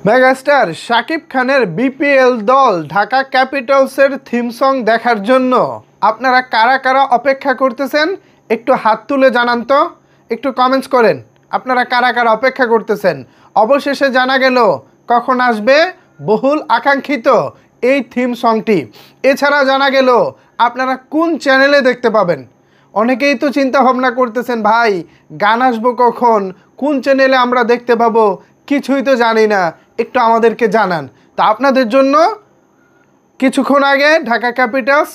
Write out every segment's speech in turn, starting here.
Megastar Shakib খানের BPL দল Dhaka ক্যাপিটালসের theme song দেখার জন্য আপনারা কারা কারা অপেক্ষা করতেছেন একটু হাত তুলে জানান তো, একটু কমেন্টস করেন আপনারা কারা কারা অপেক্ষা করতেছেন। অবশেষে জানা গেল কখন আসবে বহুল আকাঙ্ক্ষিত এই থিম সংটি। এছাড়া জানা গেল আপনারা কোন চ্যানেলে দেখতে পাবেন। অনেকেই তো চিন্তা ভাবনা করতেছেন, ভাই গান আসবো কখন, কোন চ্যানেলে আমরা দেখতে পাবো, কিছুই তো জানি না, একটু আমাদেরকে জানান। তা আপনাদের জন্য কিছুক্ষণ আগে ঢাকা ক্যাপিটালস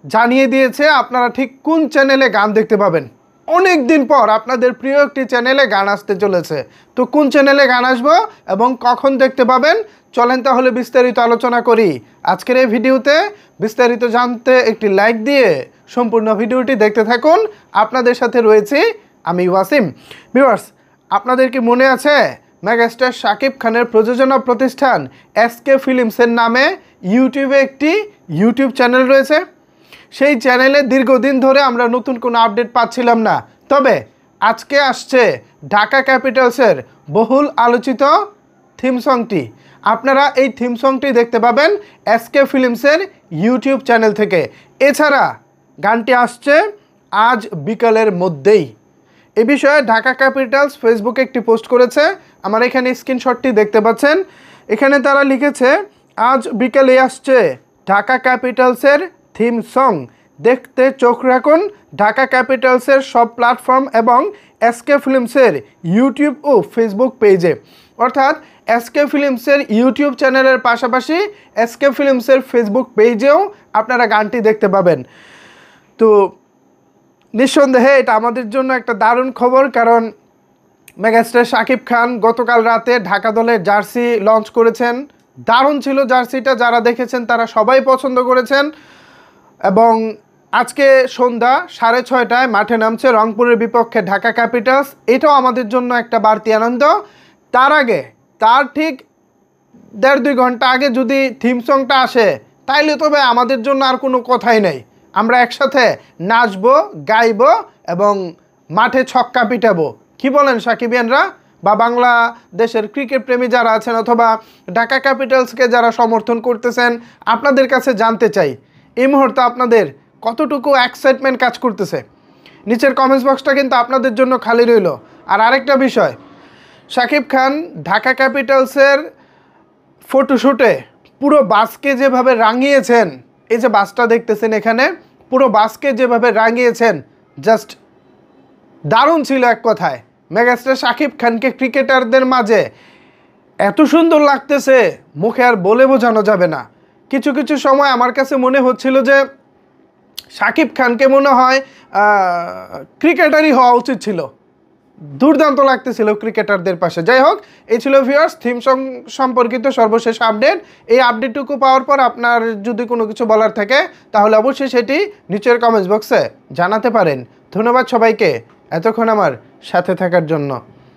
জানিয়ে দিয়েছে আপনারা ঠিক কোন চ্যানেলে গান দেখতে পাবেন। অনেক দিন পর আপনাদের প্রিয় একটি চ্যানেলে গান আসতে চলেছে। তো কোন চ্যানেলে গান আসবো এবং কখন দেখতে পাবেন, চলেন তাহলে বিস্তারিত আলোচনা করি। আজকের এই ভিডিওতে বিস্তারিত জানতে একটি লাইক দিয়ে সম্পূর্ণ ভিডিওটি দেখতে থাকুন। আপনাদের সাথে রয়েছি আমি ওয়াসিম। ভিউয়ার্স, আপনাদের কি মনে আছে মেগাস্টার শাকিব খানের প্রযোজনা প্রতিষ্ঠান এসকে ফিল্মসের নামে ইউটিউবে একটি ইউটিউব চ্যানেল রয়েছে? সেই চ্যানেলে দীর্ঘদিন ধরে আমরা নতুন কোনো আপডেট পাচ্ছিলাম না। তবে আজকে আসছে ঢাকা ক্যাপিটালসের বহুল আলোচিত থিম সংটি। আপনারা এই থিম সংটি দেখতে পাবেন এসকে ফিল্মসের ইউটিউব চ্যানেল থেকে। এছাড়া গানটি আসছে আজ বিকালের মধ্যেই। এ বিষয়ে ঢাকা ক্যাপিটালস ফেসবুকে একটি পোস্ট করেছে। আমার এখানে স্ক্রিনশটটি দেখতে পাচ্ছেন। এখানে তারা লিখেছে, আজ বিকেলে আসছে ঢাকা ক্যাপিটালসের থিম সং, দেখতে চোখ রাখুন ঢাকা ক্যাপিটালসের সব প্ল্যাটফর্ম এবং এসকে ফিল্মসের ইউটিউব ও ফেসবুক পেজে। অর্থাৎ এসকে ফিল্মসের ইউটিউব চ্যানেলের পাশাপাশি এসকে ফিল্মসের ফেসবুক পেজেও আপনারা গানটি দেখতে পাবেন। তো নিঃসন্দেহে এটা আমাদের জন্য একটা দারুণ খবর, কারণ মেগাস্টার শাকিব খান গতকাল রাতে ঢাকা দলের জার্সি লঞ্চ করেছেন। দারুণ ছিল জার্সিটা, যারা দেখেছেন তারা সবাই পছন্দ করেছেন। এবং আজকে সন্ধ্যা 6:30টায় মাঠে নামছে রংপুরের বিপক্ষে ঢাকা ক্যাপিটালস। এটাও আমাদের জন্য একটা বাড়তি আনন্দ। তার আগে, তার ঠিক 1.5-2 ঘন্টা আগে যদি থিম সংটা আসে, তাইলে তবে আমাদের জন্য আর কোনো কথাই নেই। আমরা একসাথে নাচবো, গাইবো এবং মাঠে ছক্কা পিটাবো। কি বলেন সাকিবিয়ানরা বা বাংলাদেশের ক্রিকেট প্রেমী যারা আছেন অথবা ঢাকা ক্যাপিটালসকে যারা সমর্থন করতেছেন, আপনাদের কাছে জানতে চাই এই মুহূর্তে আপনাদের কতটুকু এক্সাইটমেন্ট কাজ করতেছে। নিচের কমেন্টস বক্সটা কিন্তু আপনাদের জন্য খালি রইল। আর আরেকটা বিষয়, শাকিব খান ঢাকা ক্যাপিটালসের ফটোশ্যুটে পুরো বাসকে যেভাবে রাঙিয়েছেন, এই যে বাসটা দেখতেছেন এখানে, পুরো বাসকে যেভাবে রাঙিয়েছেন, জাস্ট দারুণ ছিল এক কথায়। মেগাস্টার শাকিব খানকে ক্রিকেটারদের মাঝে এত সুন্দর লাগতেছে, মুখে আর বলে বোঝানো যাবে না। কিছু কিছু সময় আমার কাছে মনে হচ্ছিল যে শাকিব খানকে মনে হয় ক্রিকেটারই হওয়া উচিত ছিল। দুর্দান্ত লাগতেছিল ক্রিকেটারদের পাশে। যাই হোক, এই ছিল ভিউয়ার্স থিম সং সম্পর্কিত সর্বশেষ আপডেট। এই আপডেটটুকু পাওয়ার পর আপনার যদি কোনো কিছু বলার থাকে তাহলে অবশ্যই সেটি নিচের কমেন্টস বক্সে জানাতে পারেন। ধন্যবাদ সবাইকে এতক্ষণ আমার সাথে থাকার জন্য।